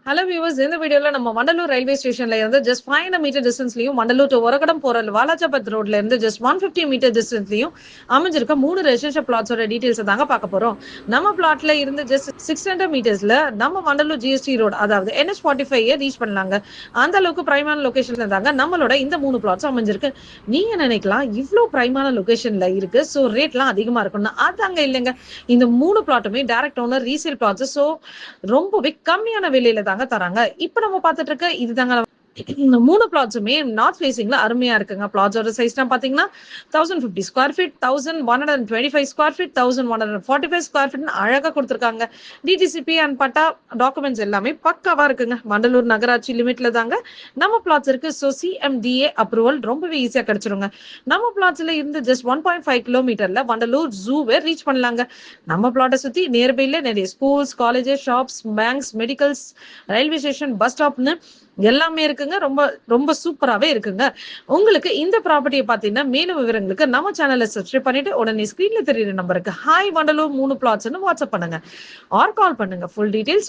Hello viewers, இந்த வீடியோல நம்ம வண்டலூர் ரயில்வே ஸ்டேஷன்ல இருந்து ஜஸ்ட் 500 மீட்டர் டிஸ்டன்ஸ்லயும் வண்டலூர் டு ஒரகடம் போற வாலாஜாபாத் ரோட்ல இருந்து ஜஸ்ட் 150 மீட்டர் டிஸ்டன்ஸ்லயும் அமைஞ்சிருக்க 3 ரெசிடென்ஷியல் பிளாட்ஸோட டீடைல்ஸ் தாங்க பார்க்க போறோம். நம்ம பிளாட்ல இருந்து ஜஸ்ட் 600 மீட்டர்ஸ்ல நம்ம வண்டலூர் ஜிஎஸ்டி ரோட், அதாவது NH45 ரீச் பண்ணலாங்க. அந்த அளவுக்கு பிரைமான லொகேஷன்ல தாங்க நம்மளோட இந்த 3 பிளாட்ஸ் அமைஞ்சிருக்கு. நீங்க நினைக்கலாம் இவ்வளவு பிரைமான லொகேஷன்ல இருக்கு, சோ ரேட்லாம் அதிகமா இருக்கும்னு. அதாங்க இல்லைங்க. இந்த 3 பிளாட்டுமே direct owner resale flats, so ரொம்பவே கம்மியான விலையில தாங்க தராங்க. இப்ப நம்ம பார்த்துட்டு இருக்க இதுதாங்க இந்த 3 பிளாட்ஸுமே நார்த் ஃபேசிங்ல அருமையா இருக்குங்க. பிளாட்ஸோட சைஸ்னா பாத்தீங்கன்னா 1050 square feet, 1125 square feet, 1145 square feet அழகா கொடுத்துருக்காங்க. டிடிசிபி அண்ட் பட்டா டாக்குமெண்ட்ஸ் எல்லாமே பக்காவா இருக்குங்க. வண்டலூர் நகராட்சி லிமிட்ல தாங்க நம்ம பிளாட்ஸ் இருக்கு. ஸோ CMDA அப்ரூவல் ரொம்பவே ஈஸியா கிடைச்சிருங்க. நம்ம பிளாட்ஸ்ல இருந்து ஜஸ்ட் 1.5 கிலோமீட்டர்ல வண்டலூர் ஜூவை ரீச் பண்ணலாங்க. நம்ம பிளாட்டை சுத்தி நியர்பைல நிறைய schools, colleges, shops, banks, medicals, railway station, bus ஸ்டாப்னு எல்லாமே இருக்குங்க. ரொம்ப ரொம்ப சூப்பராகவே இருக்குங்க. உங்களுக்கு இந்த ப்ராப்பர்ட்டியை பார்த்தீங்கன்னா மேலும் விவரங்களுக்கு நம்ம சேனலை சப்ஸ்கிரைப் பண்ணிட்டு உடனே ஸ்கிரீன்ல தெரியுற நம்பருக்கு ஹாய் வண்டலூர் 3 பிளாட்ஸ்னு வாட்ஸ்அப் பண்ணுங்க ஆர் கால் பண்ணுங்க. Full details